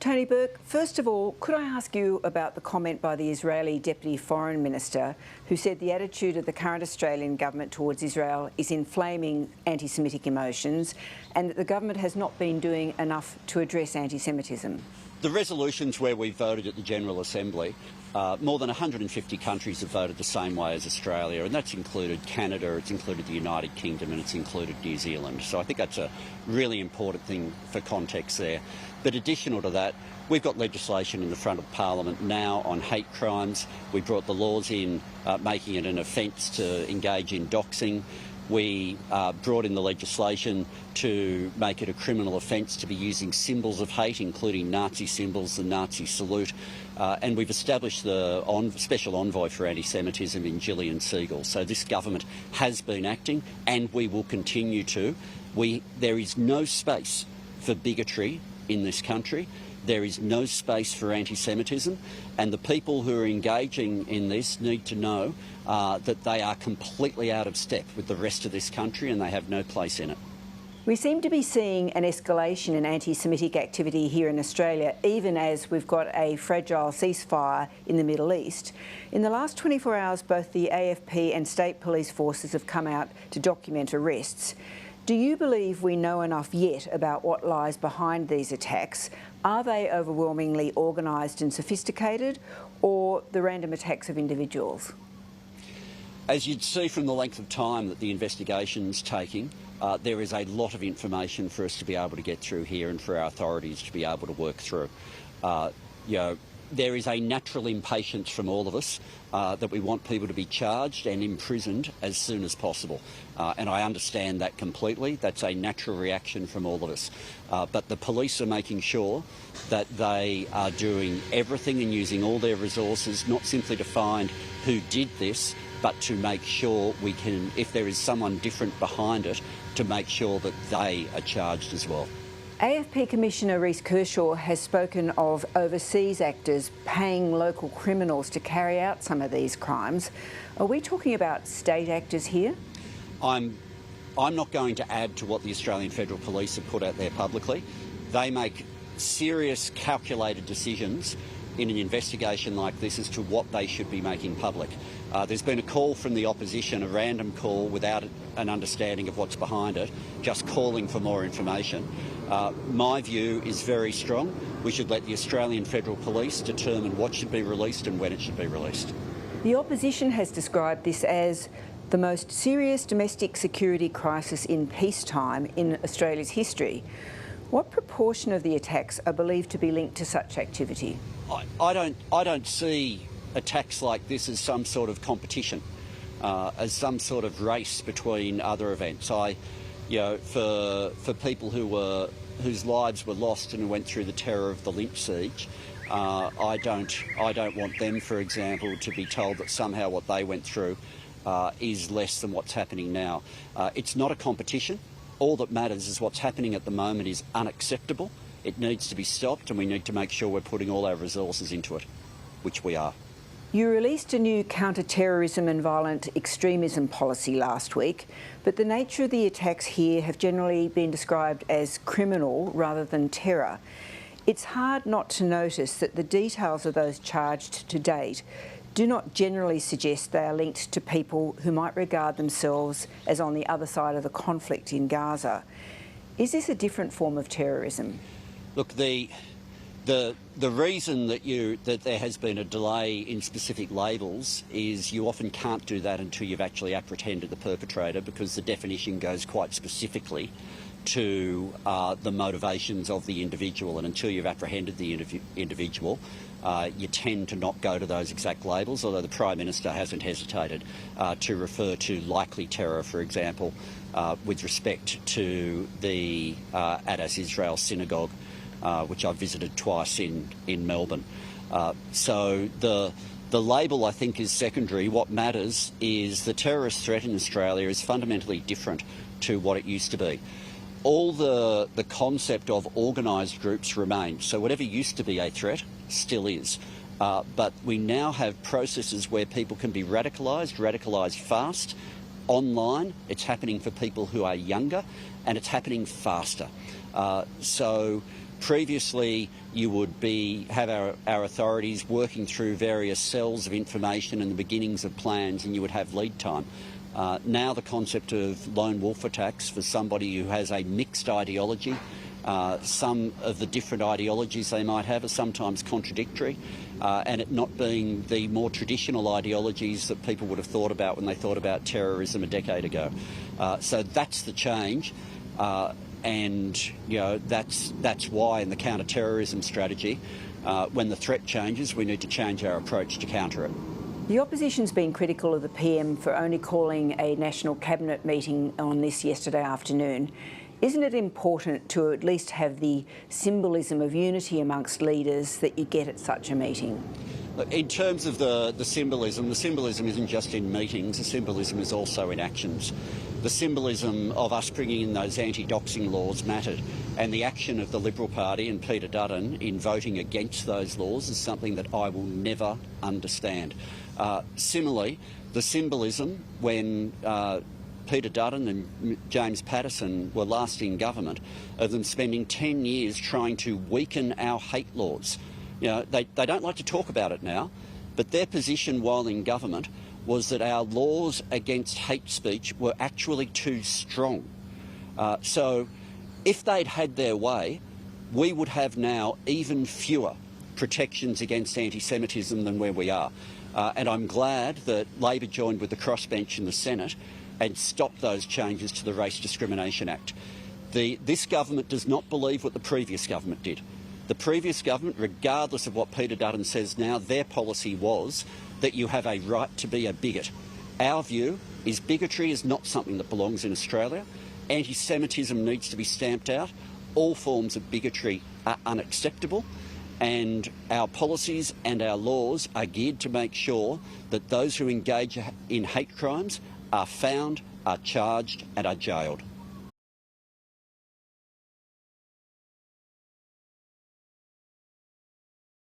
Tony Burke, first of all, could I ask you about the comment by the Israeli Deputy Foreign Minister who said the attitude of the current Australian government towards Israel is inflaming anti-Semitic emotions and that the government has not been doing enough to address anti-Semitism? The resolutions where we voted at the General Assembly, more than 150 countries have voted the same way as Australia, and that's included Canada, it's included the United Kingdom and it's included New Zealand. So I think that's a really important thing for context there. But additional to that, we've got legislation in the front of Parliament now on hate crimes. We brought the laws in making it an offence to engage in doxing. We brought in the legislation to make it a criminal offence to be using symbols of hate, including Nazi symbols, the Nazi salute. And we've established the Special Envoy for Anti-Semitism in Gillian Siegel. So this government has been acting and we will continue to. There is no space for bigotry in this country. There is no space for anti-Semitism, and the people who are engaging in this need to know that they are completely out of step with the rest of this country and they have no place in it. We seem to be seeing an escalation in anti-Semitic activity here in Australia, even as we've got a fragile ceasefire in the Middle East. In the last 24 hours, both the AFP and state police forces have come out to document arrests. Do you believe we know enough yet about what lies behind these attacks? Are they overwhelmingly organised and sophisticated, or the random attacks of individuals? As you'd see from the length of time that the investigation's taking, there is a lot of information for us to be able to get through here and for our authorities to be able to work through. There is a natural impatience from all of us that we want people to be charged and imprisoned as soon as possible. And I understand that completely. That's a natural reaction from all of us. But the police are making sure that they are doing everything and using all their resources, not simply to find who did this, but to make sure we can, if there is someone different behind it, to make sure that they are charged as well. AFP Commissioner Rhys Kershaw has spoken of overseas actors paying local criminals to carry out some of these crimes. Are we talking about state actors here? I'm not going to add to what the Australian Federal Police have put out there publicly. They make serious, calculated decisions in an investigation like this as to what they should be making public. There's been a call from the opposition, a random call without an understanding of what's behind it, just calling for more information. My view is very strong. We should let the Australian Federal Police determine what should be released and when it should be released. The opposition has described this as the most serious domestic security crisis in peacetime in Australia's history. What proportion of the attacks are believed to be linked to such activity? I don't see attacks like this as some sort of competition, as some sort of race between other events. For people whose lives were lost and who went through the terror of the Lynch siege, I don't want them, for example, to be told that somehow what they went through is less than what's happening now. It's not a competition. All that matters is what's happening at the moment is unacceptable. It needs to be stopped and we need to make sure we're putting all our resources into it, which we are. You released a new counter-terrorism and violent extremism policy last week, but the nature of the attacks here have generally been described as criminal rather than terror. It's hard not to notice that the details of those charged to date do not generally suggest they are linked to people who might regard themselves as on the other side of the conflict in Gaza. Is this a different form of terrorism? Look, the reason that there has been a delay in specific labels is you often can't do that until you've actually apprehended the perpetrator, because the definition goes quite specifically to the motivations of the individual, and until you've apprehended the individual, you tend to not go to those exact labels, although the Prime Minister hasn't hesitated to refer to likely terror, for example, with respect to the Adas Israel synagogue, which I visited twice in Melbourne. So the label, I think, is secondary. What matters is the terrorist threat in Australia is fundamentally different to what it used to be. All the concept of organised groups remains. So whatever used to be a threat still is. But we now have processes where people can be radicalised fast, online. It's happening for people who are younger, and it's happening faster. So Previously, you would have our authorities working through various cells of information and the beginnings of plans, and you would have lead time. Now the concept of lone wolf attacks for somebody who has a mixed ideology, some of the different ideologies they might have are sometimes contradictory, and it not being the more traditional ideologies that people would have thought about when they thought about terrorism a decade ago. So that's the change. And that's why in the counter-terrorism strategy, when the threat changes, we need to change our approach to counter it. The opposition's been critical of the PM for only calling a National Cabinet meeting on this yesterday afternoon. Isn't it important to at least have the symbolism of unity amongst leaders that you get at such a meeting? In terms of the symbolism isn't just in meetings, the symbolism is also in actions. The symbolism of us bringing in those anti-doxing laws mattered, and the action of the Liberal Party and Peter Dutton in voting against those laws is something that I will never understand. Similarly, the symbolism when Peter Dutton and James Patterson were last in government, of them spending 10 years trying to weaken our hate laws. They don't like to talk about it now, but their position while in government was that our laws against hate speech were actually too strong. So if they'd had their way, we would have now even fewer protections against anti-Semitism than where we are. And I'm glad that Labor joined with the crossbench in the Senate and stopped those changes to the Race Discrimination Act. This government does not believe what the previous government did. The previous government, regardless of what Peter Dutton says now, their policy was that you have a right to be a bigot. Our view is bigotry is not something that belongs in Australia. Anti-Semitism needs to be stamped out. All forms of bigotry are unacceptable, and our policies and our laws are geared to make sure that those who engage in hate crimes are found, are charged and are jailed.